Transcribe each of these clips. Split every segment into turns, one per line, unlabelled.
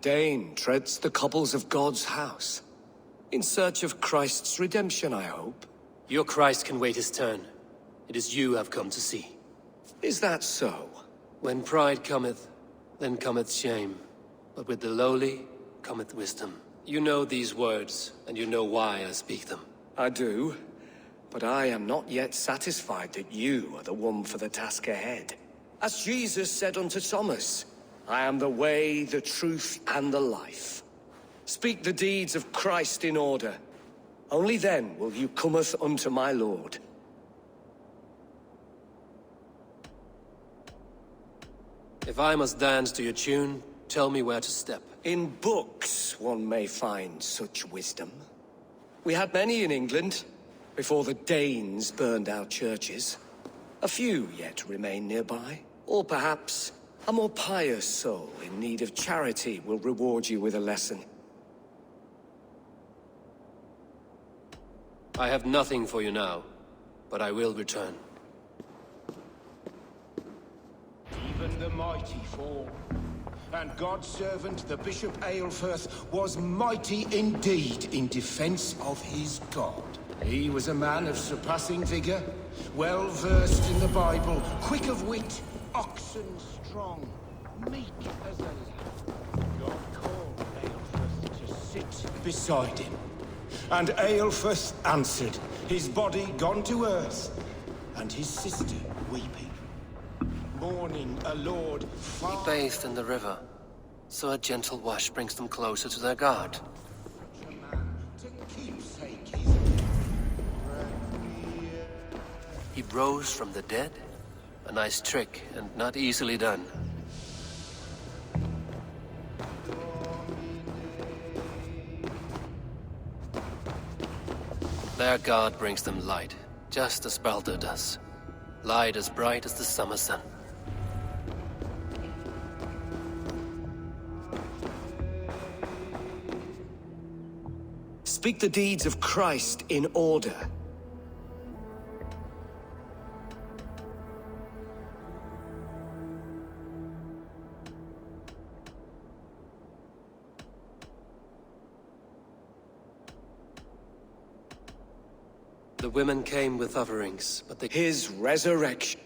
Dane treads the cobbles of God's house. In search of Christ's redemption, I hope.
Your Christ can wait his turn. It is you I've come to see.
Is that so?
When pride cometh, then cometh shame. But with the lowly cometh wisdom. You know these words, and you know why I speak them.
I do, but I am not yet satisfied that you are the one for the task ahead. As Jesus said unto Thomas, I am the way, the truth, and the life. Speak the deeds of Christ in order. Only then will you cometh unto my Lord.
If I must dance to your tune, tell me where to step.
In books one may find such wisdom. We had many in England, before the Danes burned our churches. A few yet remain nearby. Or perhaps a more pious soul in need of charity will reward you with a lesson.
I have nothing for you now, but I will return.
Even the mighty fall, and God's servant, the Bishop Aelfirth, was mighty indeed in defense of his God. He was a man of surpassing vigor, well versed in the Bible, quick of wit, oxen strong, meek as a lamb. God called Aelfirth to sit beside him, and Aelfirth answered, his body gone to earth, and his sister weeping. Mourning a lord
He
far...
bathed in the river, so a gentle wash brings them closer to their God.
a man to keepsake his...
He rose from the dead? A nice trick, and not easily done. Their God brings them light, just as Baldur does. Light as bright as the summer sun.
Speak the deeds of Christ in order.
The women came with offerings, but
His resurrection.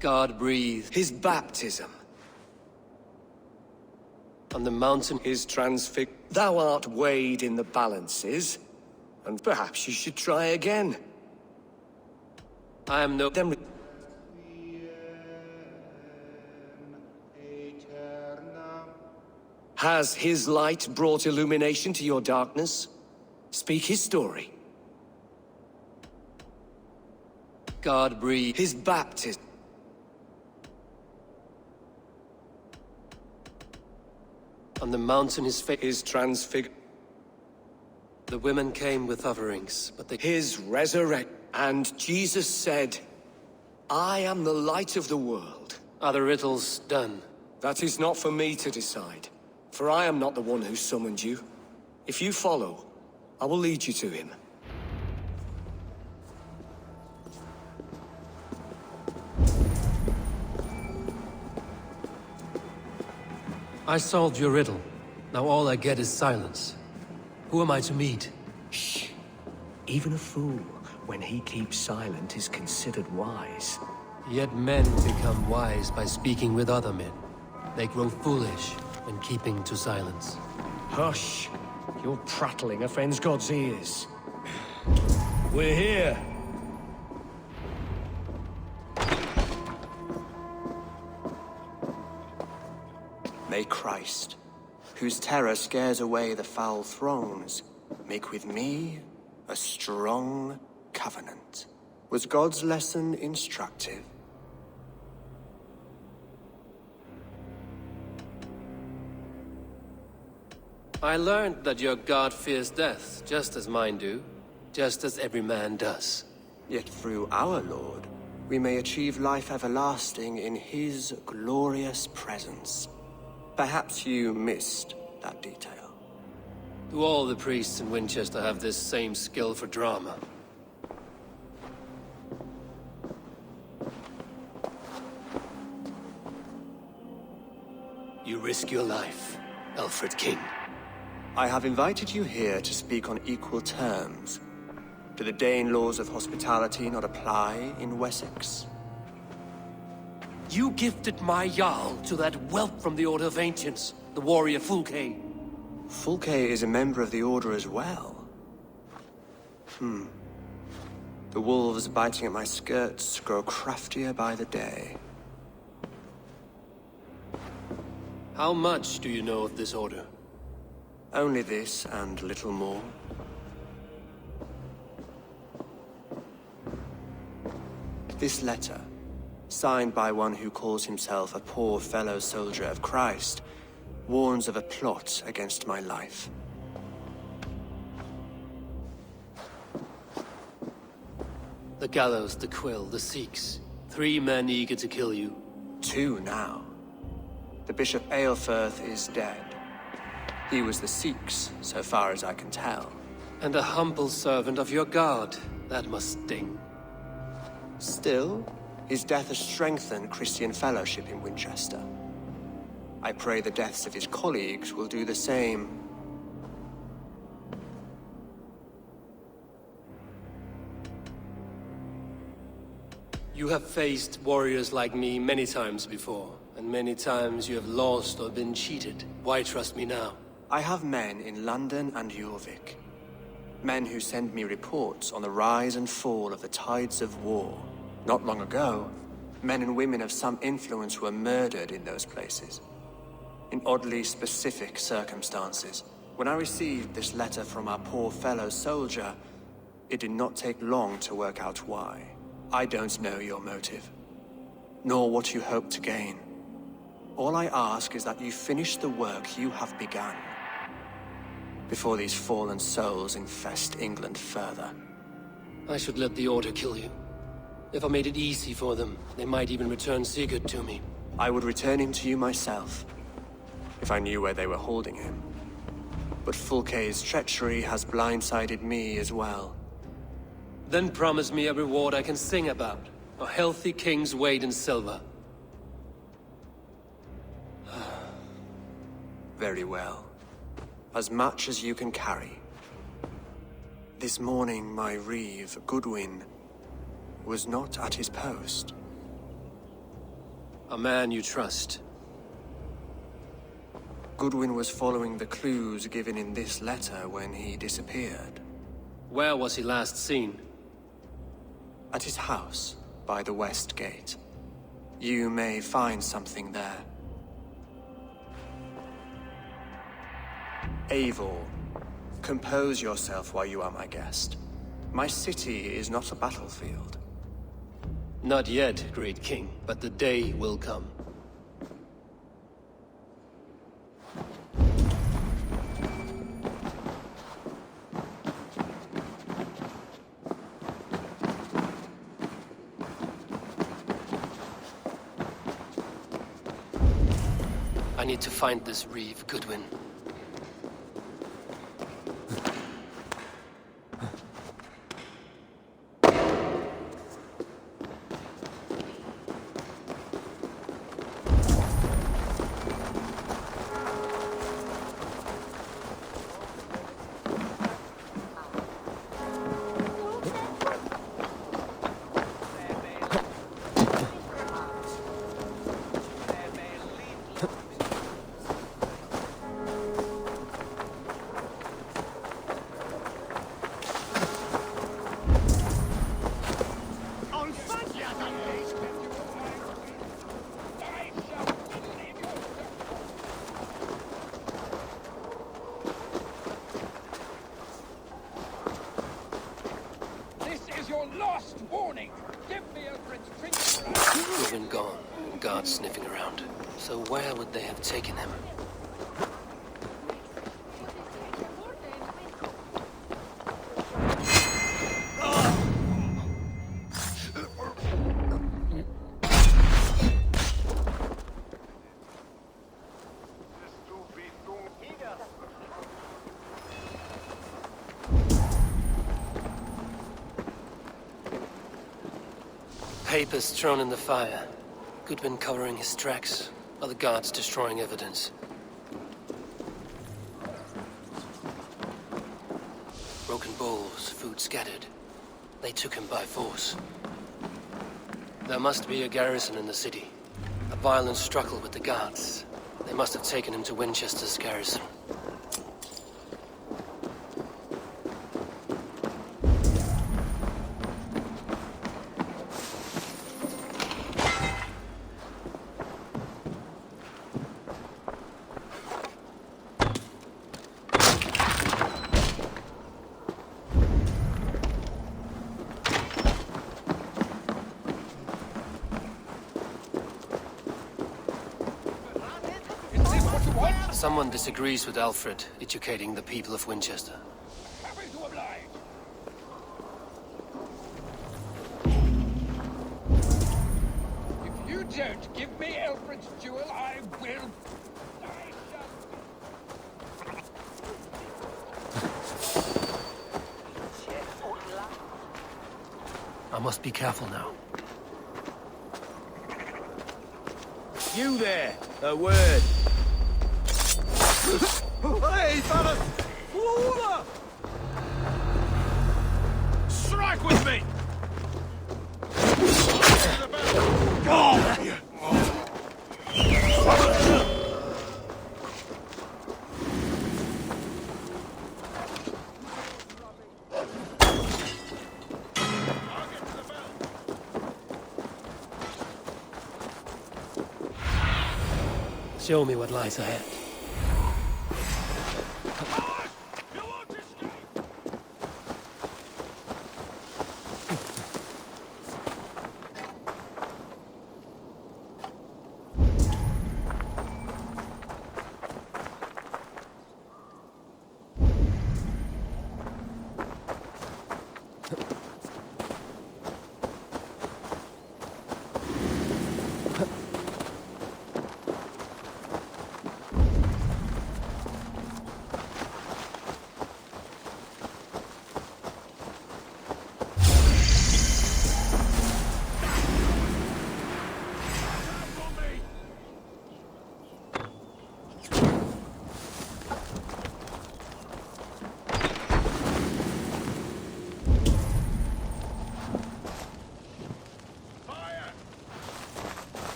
God breathed
His baptism.
on the mountain.
His transfig. Thou art weighed in the balances, and perhaps you should try again.
I am no...
Then has his light brought illumination to your darkness? Speak his story.
God breathed
His baptism.
on the mountain his face.
His transfig.
The women came with offerings, but
His resurrection. And Jesus said, I am the light of the world.
other riddles done.
That is not for me to decide, for I am not the one who summoned you. If you follow, I will lead you to him.
I solved your riddle. Now all I get is silence. Who am I to meet?
Shh. Even a fool, when he keeps silent, is considered wise.
Yet men become wise by speaking with other men. They grow foolish when keeping to silence.
Hush. Your prattling offends God's ears. We're here.
May Christ, whose terror scares away the foul thrones, make with me a strong covenant. Was God's lesson instructive?
I learned that your God fears death, just as mine do, just as every man does.
Yet through our Lord, we may achieve life everlasting in his glorious presence. Perhaps you missed that detail.
Do all the priests in Winchester have this same skill for drama? you risk your life, Alfred King.
I have invited you here to speak on equal terms. Do the Dane laws of hospitality not apply in Wessex?
You gifted my Jarl to that whelp from the Order of Ancients, the warrior Fulke.
Fulke is a member of the Order as well. The wolves biting at my skirts grow craftier by the day.
How much do you know of this order?
Only this and little more. This letter, signed by one who calls himself a poor fellow soldier of Christ, warns of a plot against my life.
The Gallows, the Quill, the Sikhs. 3 men eager to kill you.
2 now. The Bishop Aelfirth is dead. He was the Sikhs, so far as I can tell.
And a humble servant of your god. That must sting.
Still, his death has strengthened Christian fellowship in Winchester. I pray the deaths of his colleagues will do the same.
You have faced warriors like me many times before, and many times you have lost or been cheated. Why trust me now?
I have men in London and Jorvik. Men who send me reports on the rise and fall of the tides of war. Not long ago, men and women of some influence were murdered in those places. In oddly specific circumstances. When I received this letter from our poor fellow soldier, it did not take long to work out why. I don't know your motive, nor what you hope to gain. All I ask is that you finish the work you have begun, before these fallen souls infest England further.
I should let the Order kill you. If I made it easy for them, they might even return Sigurd to me.
I would return him to you myself, if I knew where they were holding him. But Fulke's treachery has blindsided me as well.
Then promise me a reward I can sing about. A healthy king's weight in silver.
Very well. As much as you can carry. This morning, my Reeve, Goodwin, was not at his post.
A man you trust.
Goodwin was following the clues given in this letter when he disappeared.
Where was he last seen?
At his house, by the West Gate. You may find something there. Eivor, compose yourself while you are my guest. My city is not a battlefield.
Not yet, great king, but the day will come. I need to find this Reeve, Goodwin. Goodwin gone, guards sniffing around. So where would they have taken him? Papers thrown in the fire. Goodwin covering his tracks. Are the guards destroying evidence? Broken bowls, food scattered. They took him by force. There must be a garrison in the city. A violent struggle with the guards. They must have taken him to Winchester's garrison. Someone disagrees with Alfred educating the people of Winchester.
If you don't give me Alfred's jewel, I will...
I must be careful now.
You there, a word. Hey, fellas! Strike with me!
Show me what lies ahead.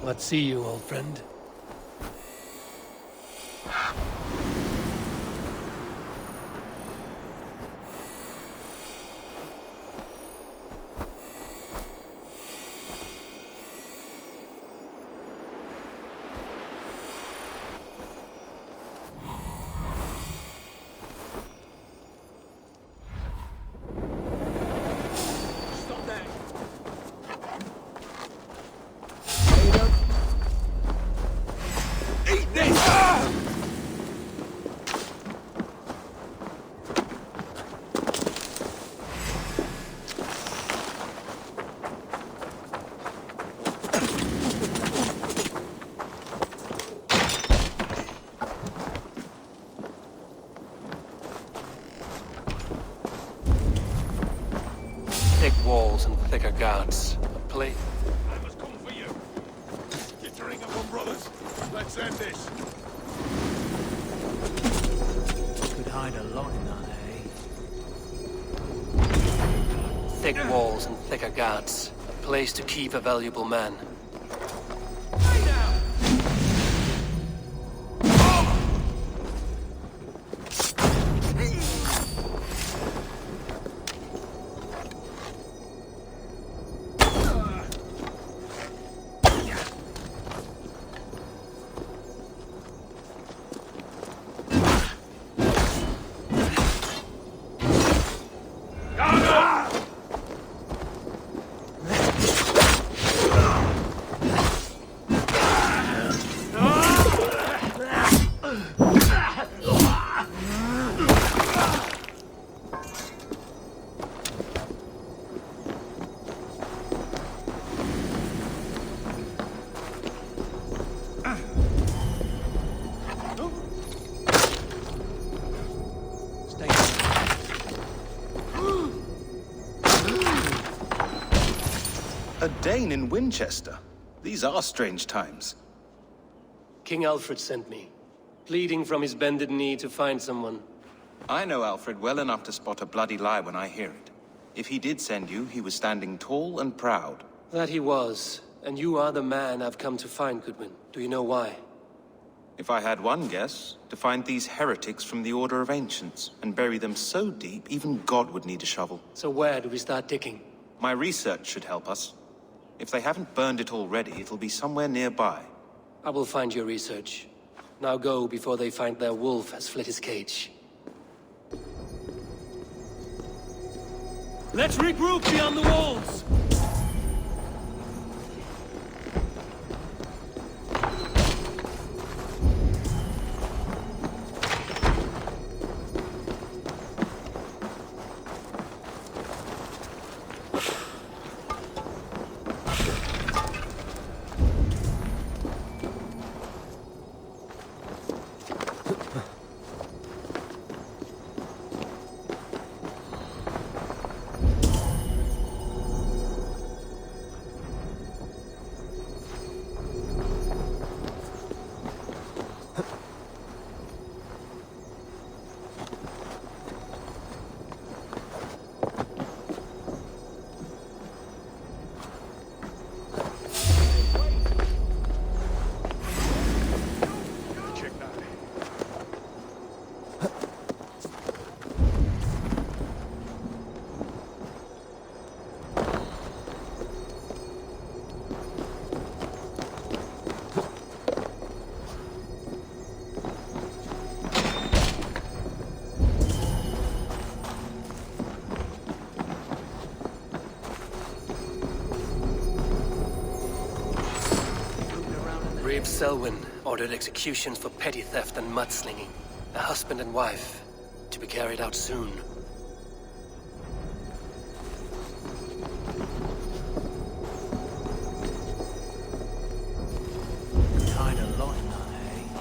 Let's see you, old friend. Thick walls and thicker guards. A plate.
I must come for you. Gittering upon brothers. Let's end this.
Could hide a lot in that, eh?
Thick walls and thicker guards. A place to keep a valuable man.
A Dane in Winchester? These are strange times.
King Alfred sent me, pleading from his bended knee to find someone.
I know Alfred well enough to spot a bloody lie when I hear it. If he did send you, he was standing tall and proud.
That he was, and you are the man I've come to find, Goodwin. Do you know why?
If I had one guess, to find these heretics from the Order of Ancients, and bury them so deep, even God would need a shovel.
So where do we start digging?
My research should help us. If they haven't burned it already, it'll be somewhere nearby.
I will find your research. Now go before they find their wolf has fled his cage.
Let's regroup beyond the walls!
Reeve Selwyn ordered executions for petty theft and mudslinging. A husband and wife, to be carried out soon.
Hide a lot in that, eh?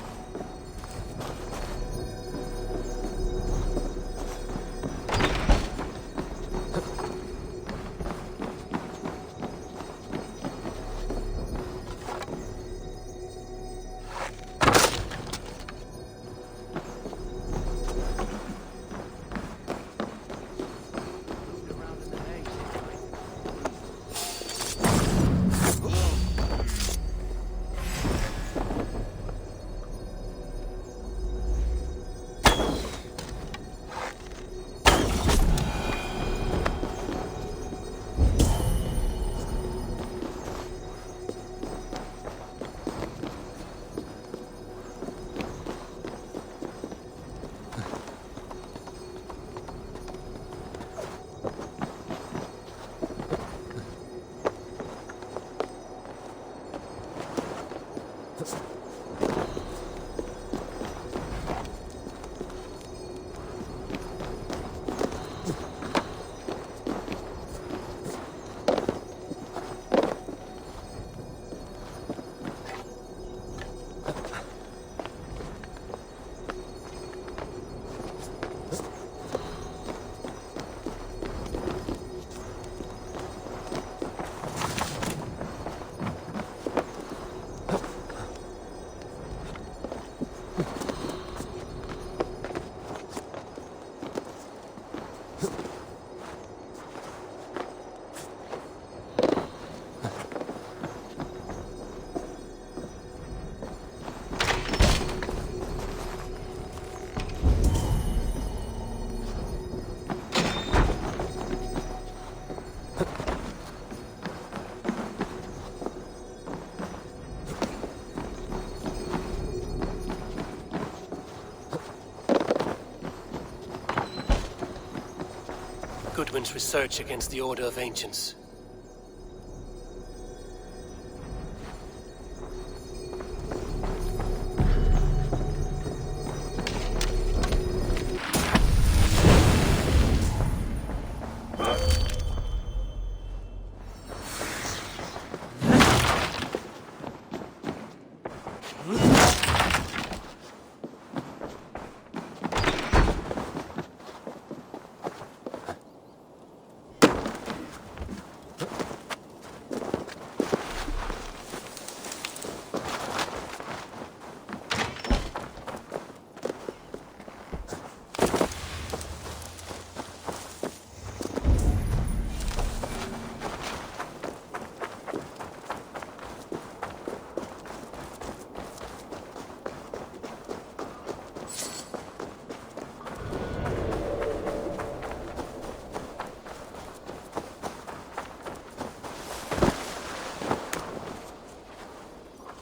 Goodwin's research against the Order of Ancients.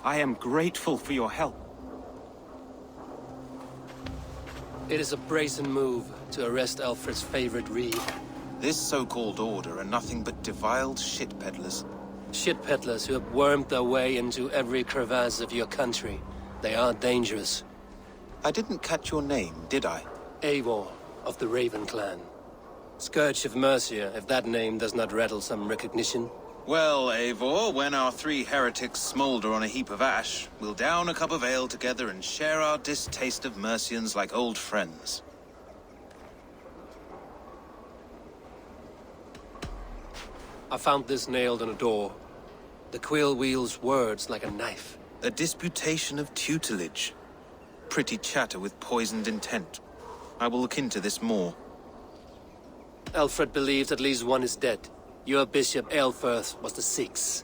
I am grateful for your help.
It is a brazen move to arrest Alfred's favorite Reeve.
This so-called order are nothing but defiled shit peddlers.
Shit peddlers who have wormed their way into every crevasse of your country. They are dangerous.
I didn't catch your name, did I?
Eivor of the Raven clan. Scourge of Mercia, if that name does not rattle some recognition.
Well, Eivor, when our 3 heretics smolder on a heap of ash, we'll down a cup of ale together and share our distaste of Mercians like old friends.
I found this nailed on a door. The quill wields words like a knife.
A disputation of tutelage. Pretty chatter with poisoned intent. I will look into this more.
Alfred believes at least one is dead. Your Bishop Aelfirth was the 6th.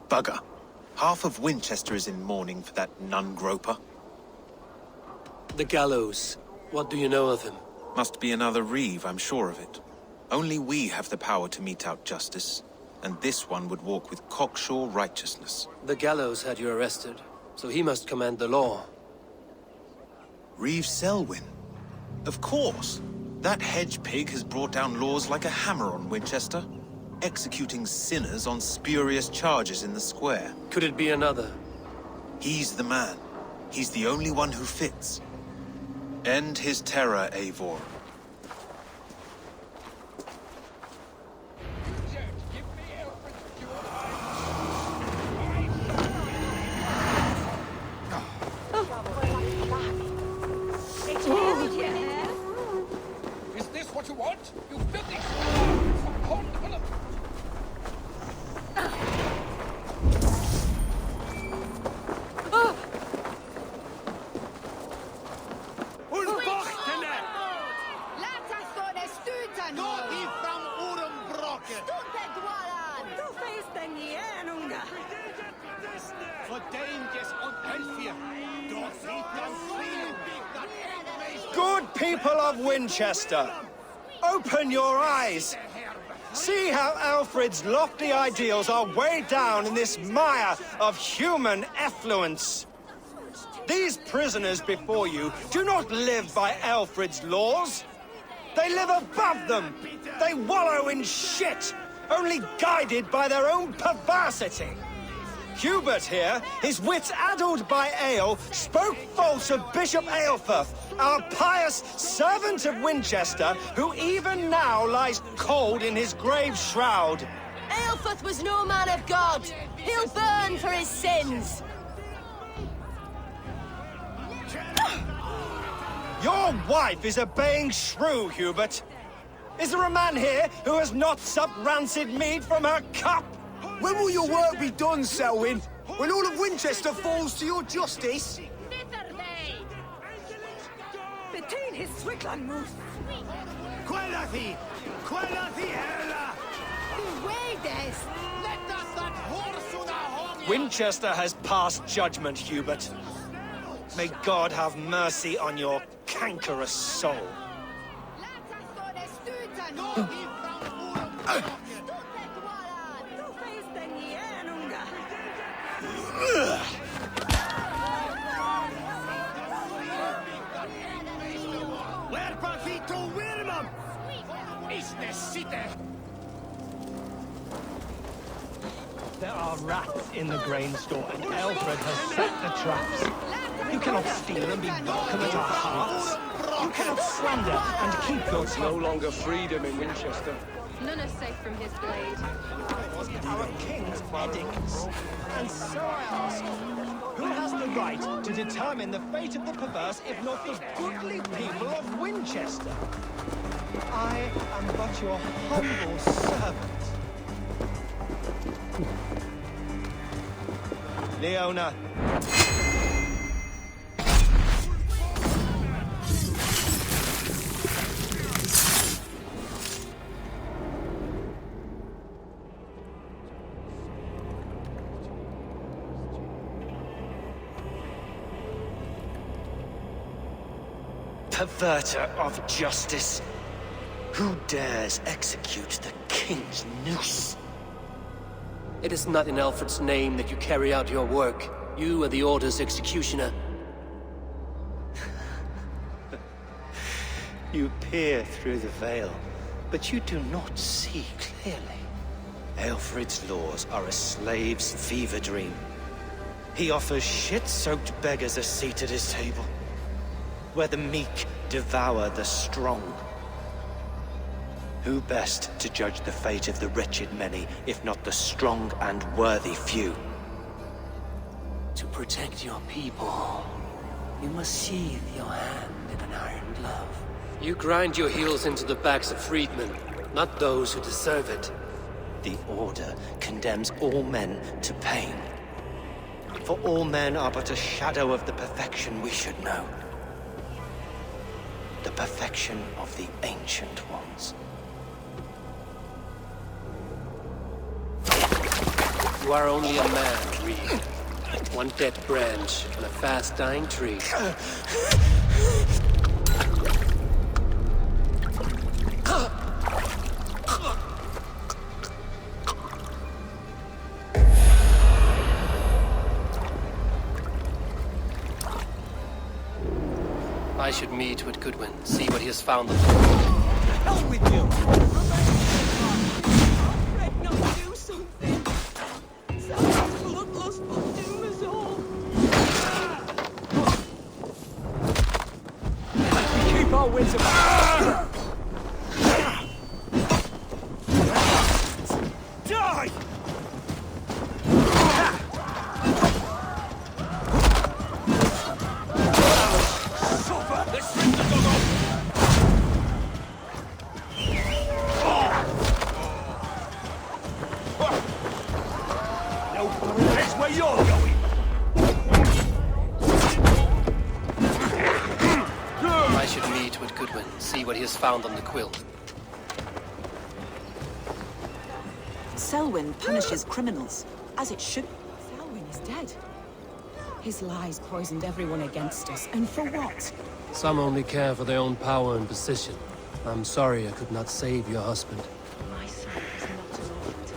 Bugger. Half of Winchester is in mourning for that nun-groper.
The Gallows. What do you know of him?
Must be another Reeve, I'm sure of it. Only we have the power to mete out justice, and this one would walk with cocksure righteousness.
The Gallows had you arrested, so he must command the law.
Reeve Selwyn. Of course. That hedge pig has brought down laws like a hammer on Winchester, executing sinners on spurious charges in the square.
Could it be another?
He's the man. He's the only one who fits. End his terror, Eivor.
Is this what you want? You filthy hold full of...
Good people of Winchester, open your eyes. See how Alfred's lofty ideals are weighed down in this mire of human effluence. These prisoners before you do not live by Alfred's laws. They live above them. They wallow in shit, only guided by their own perversity. Hubert here, his wits addled by ale, spoke false of Bishop Aelfirth, our pious servant of Winchester, who even now lies cold in his grave shroud.
Aelfirth was no man of God. He'll burn for his sins.
Your wife is a baying shrew, Hubert. Is there a man here who has not supped rancid mead from her cup?
When will your work be done, Selwyn? When all of Winchester falls to your justice?
Between his Swickland moose.
Quellati! Quellati, Erla!
Winchester has passed judgment, Hubert. May God have mercy on your cankerous soul. There are rats in the grain store, and Alfred has set the traps. You cannot steal and be welcome at our hearts. You cannot slander and keep your
It's no longer freedom in Winchester.
None are safe from his blade.
Our king's edicts. And so I ask, who has the right to determine the fate of the perverse if not the goodly people of Winchester? I am but your humble servant. Leona. Perverter of justice. Who dares execute the king's noose?
It is not in Alfred's name that you carry out your work. You are the Order's executioner.
You peer through the veil, but you do not see clearly. Aelfred's laws are a slave's fever dream. He offers shit-soaked beggars a seat at his table, where the meek devour the strong. Who best to judge the fate of the wretched many, if not the strong and worthy few?
To protect your people, you must sheathe your hand in an iron glove. You grind your heels into the backs of freedmen, not those who deserve it.
The Order condemns all men to pain. For all men are but a shadow of the perfection we should know. The perfection of the Ancient Ones.
You are only a man, Reeve. One dead branch on a fast-dying tree. I should meet with Goodwin, see what he has found of them.
Hell with you!
Fred, not do something. Someone's bloodlust will doom us all.
Keep our wits about. Die!
Let's rip the dog off!
No, that's where you're going.
I should meet with Goodwin, see what he has found on the quill.
Selwyn punishes criminals, as it should.
Selwyn is dead. His lies poisoned everyone against us, and for what?
Some only care for their own power and position. I'm sorry I could not save your husband.
My son is not an orphan.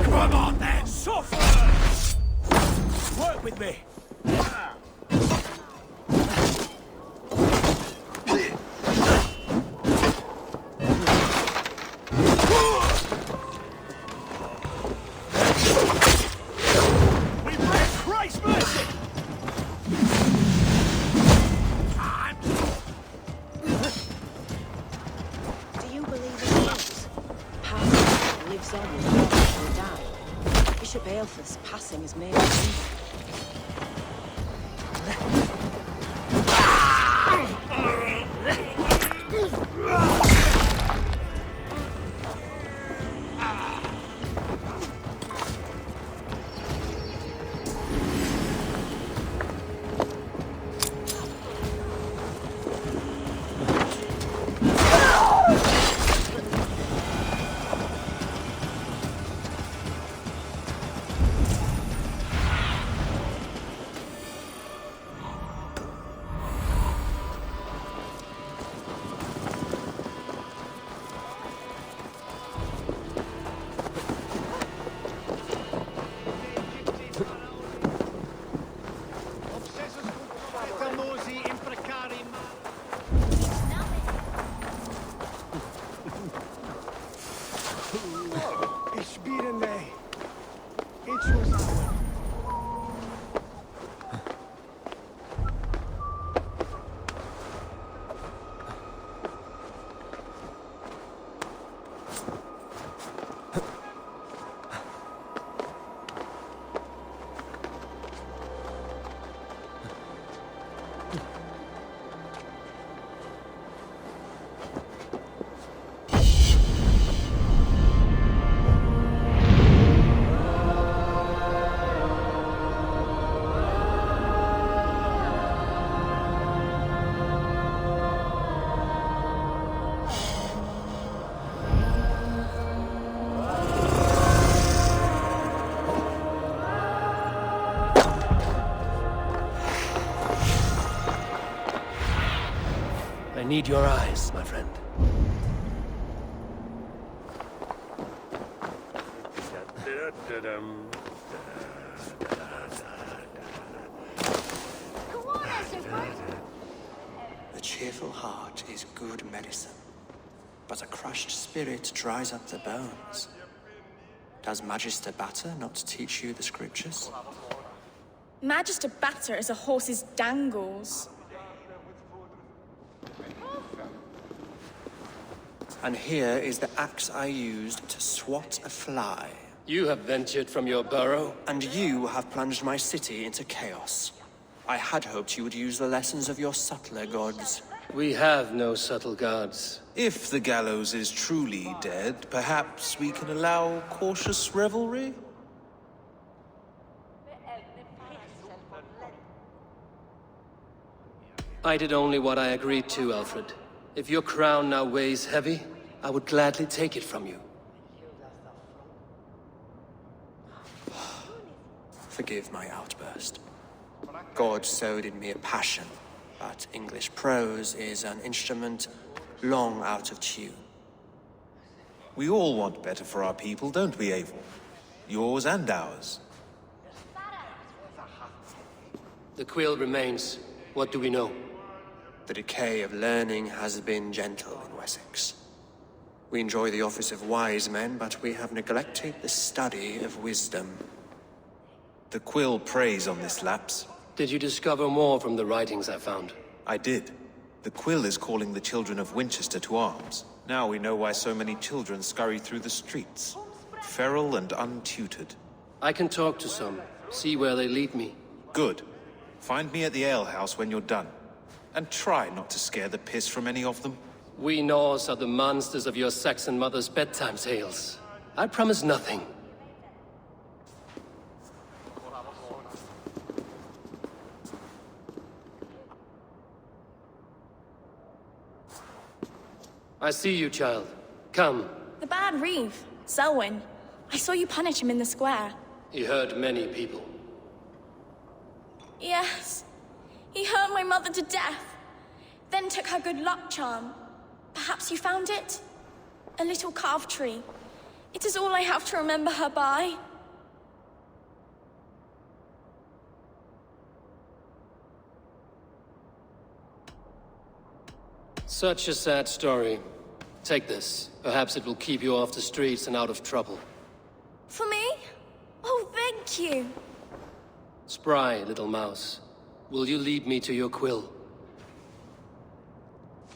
Come on then!
Suffer! Work with me. We pray Christ's mercy!
Do you believe in ghosts? Power that lives on with those who die. Bishop Aelfred's passing has made us.
need your eyes, my friend.
The cheerful heart is good medicine, but a crushed spirit dries up the bones. Does Magister Batter not teach you the scriptures?
Magister Batter is a horse's dangles.
And here is the axe I used to swat a fly.
You have ventured from your burrow?
And you have plunged my city into chaos. I had hoped you would use the lessons of your subtler gods.
We have no subtle gods.
If the Gallows is truly dead, perhaps we can allow cautious revelry?
I did only what I agreed to, Alfred. If your crown now weighs heavy, I would gladly take it from you.
Forgive my outburst. God sowed in me a passion, but English prose is an instrument long out of tune.
We all want better for our people, don't we, Abel? Yours and ours.
The quill remains. What do we know?
The decay of learning has been gentle in Wessex. We enjoy the office of wise men, but we have neglected the study of wisdom.
The quill preys on this lapse.
Did you discover more from the writings I found?
I did. The quill is calling the children of Winchester to arms. Now we know why so many children scurry through the streets, feral and untutored.
I can talk to some, see where they lead me.
Good. Find me at the alehouse when you're done. And try not to scare the piss from any of them.
We Norse are the monsters of your Saxon mother's bedtime tales. I promise nothing. I see you, child. Come.
The bad Reeve, Selwyn. I saw you punish him in the square.
He hurt many people.
Yes. He hurt my mother to death. Then took her good luck charm. Perhaps you found it? A little carved tree. It is all I have to remember her by.
Such a sad story. Take this. Perhaps it will keep you off the streets and out of trouble.
For me? Oh, thank you.
Spry, little mouse. Will you lead me to your quill?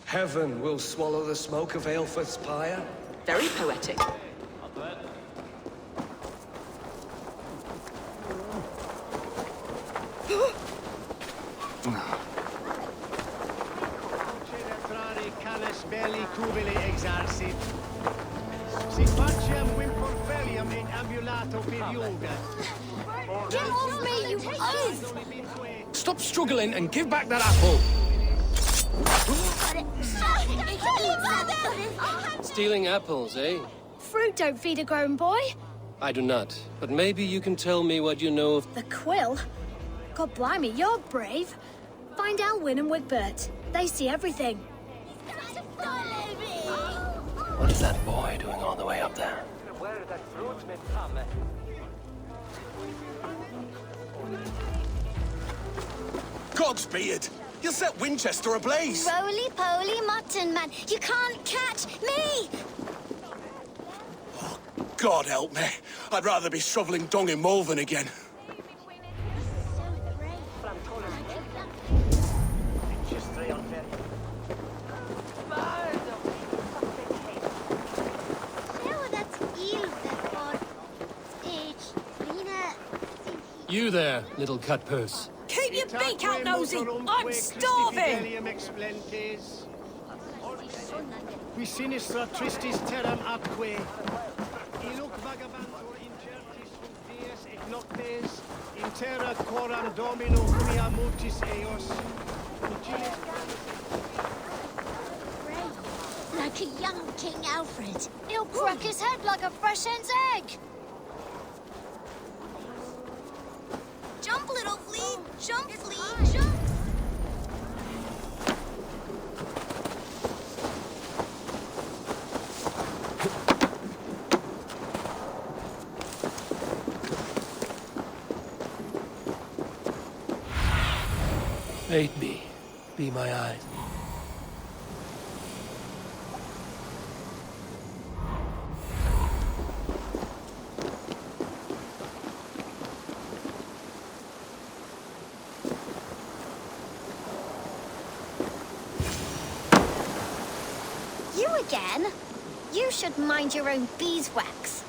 Heaven will swallow the smoke of Aelfred's pyre.
Very poetic.
Get off me, you oaf! Stop struggling and give back that apple!
Stealing apples, eh?
Fruit don't feed a grown boy.
I do not, but maybe you can tell me what you know of...
The quill? God blimey, you're brave. Find Alwyn and Wigbert. They see everything.
What is that boy doing all the way up there?
Godspeed! You'll set Winchester ablaze!
Roly-poly mutton man, you can't catch me!
Oh, God help me. I'd rather be shoveling dung in Malvern again.
You there, little cut purse.
Keep your beak out, nosy! I'm starving!
Qui sinistra tristis terram atque. Iluc vagabantur incertis sunt dies et noctes, in terra coram domino quia multis eos.
Like a young King Alfred. He'll crack his head like a fresh hen's egg.
Jump, little flea! Jump, flea! Jump!
Aid me. Be my eyes.
You again? You should mind your own beeswax.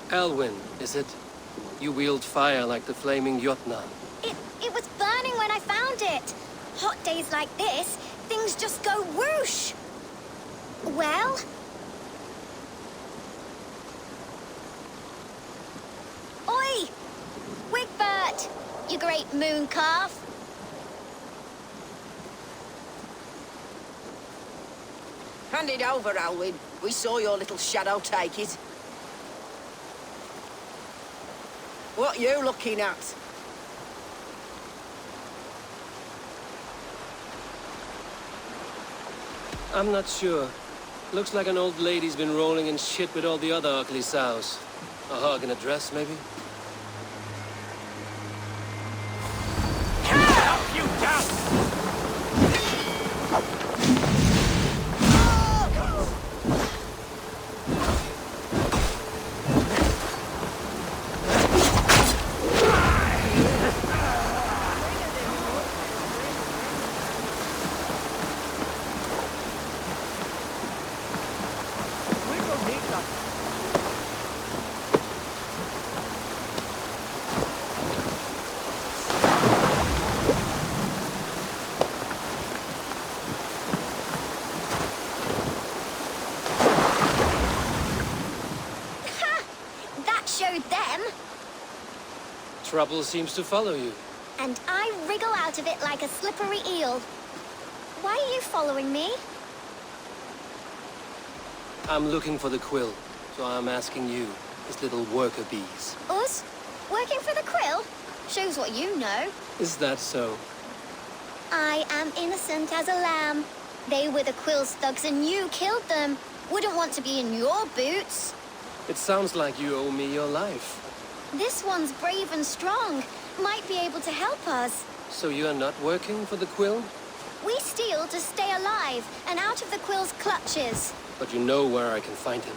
Elwyn, is it? You wield fire like the flaming Jotnar.
It was burning when I found it. Hot days like this, things just go whoosh. Well? Oi! Wigbert! You great moon calf!
Hand it over, Alwyn. We saw your little shadow take it. What you looking at?
I'm not sure. Looks like an old lady's been rolling in shit with all the other ugly sows. A hug and a dress, maybe?
Help you down!
Trouble seems to follow you.
And I wriggle out of it like a slippery eel. Why are you following me?
I'm looking for the quill, so I'm asking you, his little worker bees.
Us? Working for the quill? Shows what you know.
Is that so?
I am innocent as a lamb. They were the quill's thugs and you killed them. Wouldn't want to be in your boots.
It sounds like you owe me your life.
This one's brave and strong. Might be able to help us.
So you're not working for the quill?
We steal to stay alive and out of the quill's clutches.
But you know where I can find him.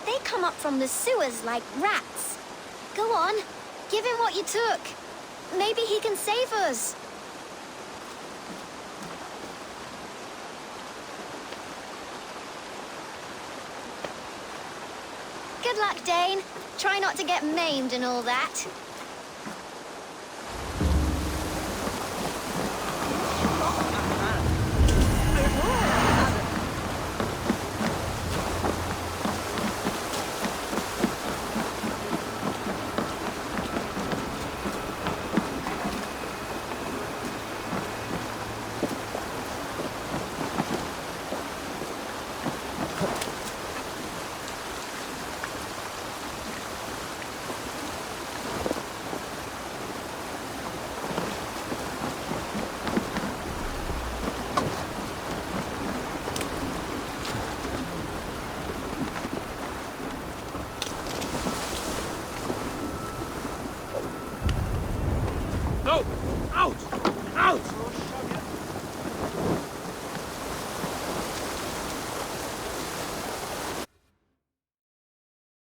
They come up from the sewers like rats. Go on, give him what you took. Maybe he can save us. Good luck, Dane. Try not to get maimed and all that.
No!